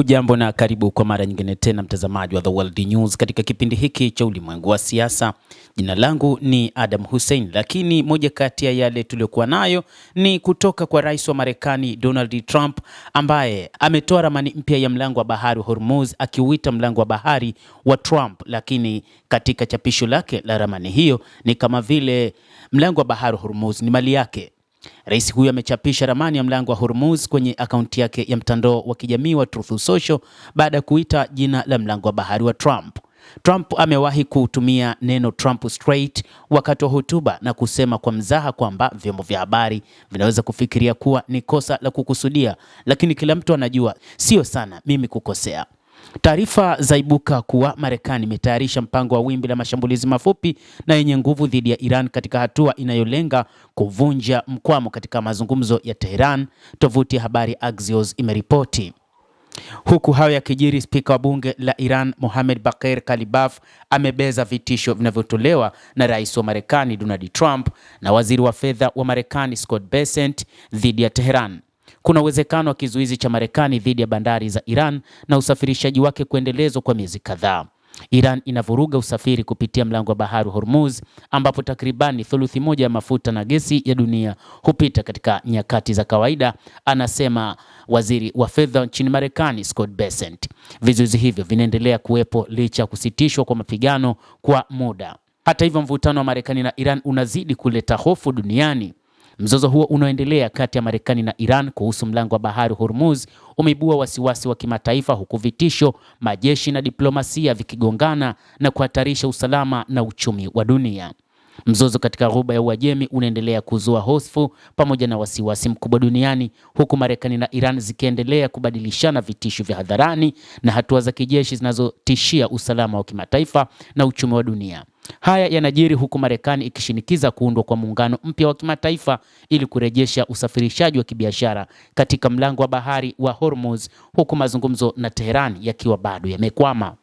Hujambo na karibu kwa mara nyingine tena mtazamaji wa The World News katika kipindi hiki cha ulimwengu wa siasa. Jina langu ni Adam Hussein, lakini moja kati ya yale tuliokuwa nayo ni kutoka kwa rais wa Marekani Donald Trump, ambaye ametoa ramani mpya ya mlango wa bahari wa Hormuz akiuita mlango wa bahari wa Trump, lakini katika chapisho lake la ramani hiyo ni kama vile mlango wa bahari wa Hormuz ni mali yake. Rais huyu amechapisha ramani ya mlango wa Hormuz kwenye akaunti yake ya mtandao wa kijamii wa Truth Social baada ya kuita jina la mlango wa bahari wa Trump. Trump amewahi kutumia neno Trump Strait wakati wa hotuba na kusema kwa mzaha kwamba vyombo vya habari vinaweza kufikiria kuwa ni kosa la kukusudia, lakini kila mtu anajua sio sana mimi kukosea. Taarifa zaibuka kuwa Marekani imetayarisha mpango wa wimbi la mashambulizi mafupi na yenye nguvu dhidi ya Iran katika hatua inayolenga kuvunja mkwamo katika mazungumzo ya Tehran, tovuti ya habari Axios imeripoti. Huku hayo yakijiri, spika wa bunge la Iran Mohammad Bagher Ghalibaf amebeza vitisho vinavyotolewa na rais wa Marekani Donald Trump na waziri wa fedha wa Marekani Scott Bessent dhidi ya Tehran. Kuna uwezekano wa kizuizi cha Marekani dhidi ya bandari za Iran na usafirishaji wake kuendelezwa kwa miezi kadhaa. Iran inavuruga usafiri kupitia mlango wa bahari wa Hormuz, ambapo takribani thuluthi moja ya mafuta na gesi ya dunia hupita katika nyakati za kawaida, anasema waziri wa fedha nchini Marekani Scott Bessent. Vizuizi hivyo vinaendelea kuwepo licha ya kusitishwa kwa mapigano kwa muda. Hata hivyo, mvutano wa Marekani na Iran unazidi kuleta hofu duniani. Mzozo huo unaoendelea kati ya Marekani na Iran kuhusu mlango wa bahari Hormuz umeibua wasiwasi wa kimataifa, huku vitisho, majeshi na diplomasia vikigongana na kuhatarisha usalama na uchumi wa dunia. Mzozo katika Ghuba ya Uajemi unaendelea kuzua hofu pamoja na wasiwasi mkubwa duniani, huku Marekani na Iran zikiendelea kubadilishana vitisho vya hadharani na hatua za kijeshi zinazotishia usalama wa kimataifa na uchumi wa dunia. Haya yanajiri huku Marekani ikishinikiza kuundwa kwa muungano mpya wa kimataifa ili kurejesha usafirishaji wa kibiashara katika mlango wa bahari wa Hormuz, huku mazungumzo na Tehran yakiwa bado yamekwama.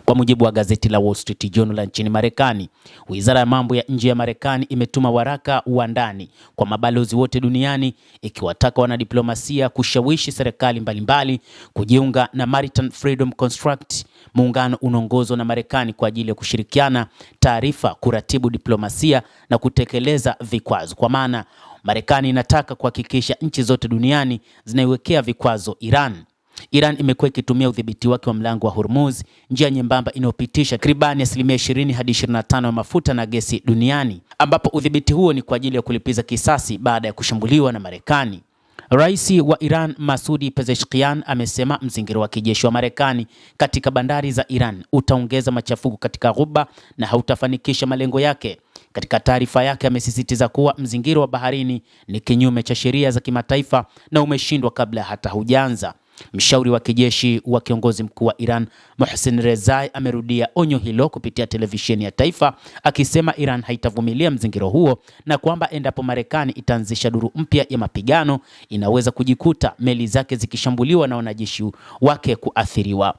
Kwa mujibu wa gazeti la Wall Street Journal nchini Marekani, Wizara ya Mambo ya Nje ya Marekani imetuma waraka wa ndani kwa mabalozi wote duniani ikiwataka wanadiplomasia kushawishi serikali mbalimbali kujiunga na Maritime Freedom Construct, muungano unaongozwa na Marekani kwa ajili ya kushirikiana taarifa, kuratibu diplomasia na kutekeleza vikwazo. Kwa maana Marekani inataka kuhakikisha nchi zote duniani zinaiwekea vikwazo Iran. Iran imekuwa ikitumia udhibiti wake wa mlango wa Hormuz, njia nyembamba inayopitisha takribani 20 hadi 25 ya mafuta na gesi duniani, ambapo udhibiti huo ni kwa ajili ya kulipiza kisasi baada ya kushambuliwa na Marekani. Rais wa Iran Masoud Pezeshkian amesema mzingiro wa kijeshi wa Marekani katika bandari za Iran utaongeza machafuko katika Ghuba na hautafanikisha malengo yake. Katika taarifa yake amesisitiza kuwa mzingiro wa baharini ni kinyume cha sheria za kimataifa na umeshindwa kabla hata hujaanza. Mshauri wa kijeshi wa kiongozi mkuu wa Iran Mohsen Rezai amerudia onyo hilo kupitia televisheni ya taifa, akisema Iran haitavumilia mzingiro huo na kwamba endapo Marekani itaanzisha duru mpya ya mapigano inaweza kujikuta meli zake zikishambuliwa na wanajeshi wake kuathiriwa.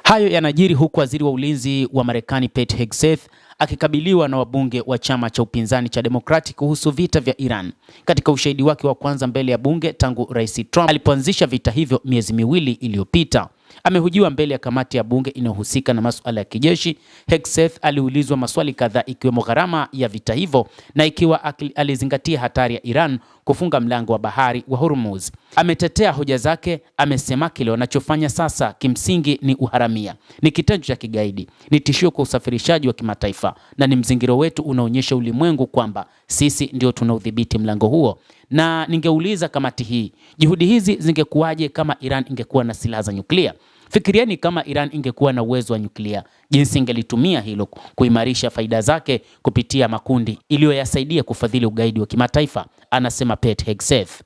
Hayo yanajiri huku waziri wa ulinzi wa Marekani Pete Hegseth akikabiliwa na wabunge wa chama cha upinzani cha Democratic kuhusu vita vya Iran. Katika ushahidi wake wa kwanza mbele ya bunge tangu Rais Trump alipoanzisha vita hivyo miezi miwili iliyopita, amehojiwa mbele ya kamati ya bunge inayohusika na masuala ya kijeshi. Hegseth aliulizwa maswali kadhaa ikiwemo gharama ya vita hivyo na ikiwa alizingatia hatari ya Iran kufunga mlango wa bahari wa Hormuz. Ametetea hoja zake, amesema kile wanachofanya sasa kimsingi ni uharamia, ni kitendo cha kigaidi, ni tishio kwa usafirishaji wa kimataifa na ni mzingiro wetu unaonyesha ulimwengu kwamba sisi ndio tunaudhibiti mlango huo. Na ningeuliza kamati hii, juhudi hizi zingekuwaje kama Iran ingekuwa na silaha za nyuklia? Fikirieni kama Iran ingekuwa na uwezo wa nyuklia, jinsi ingelitumia hilo kuimarisha faida zake kupitia makundi iliyoyasaidia kufadhili ugaidi wa kimataifa, anasema Pete Hegseth.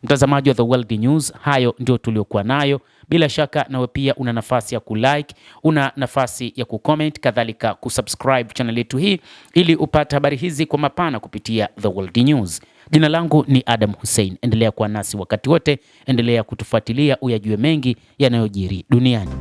Mtazamaji wa The World News, hayo ndio tuliokuwa nayo. Bila shaka nawe pia una nafasi ya kulike, una nafasi ya kucomment, kadhalika kusubscribe channel yetu hii ili upate habari hizi kwa mapana kupitia The World News. Jina langu ni Adam Hussein. Endelea kuwa nasi wakati wote, endelea kutufuatilia uyajue mengi yanayojiri duniani.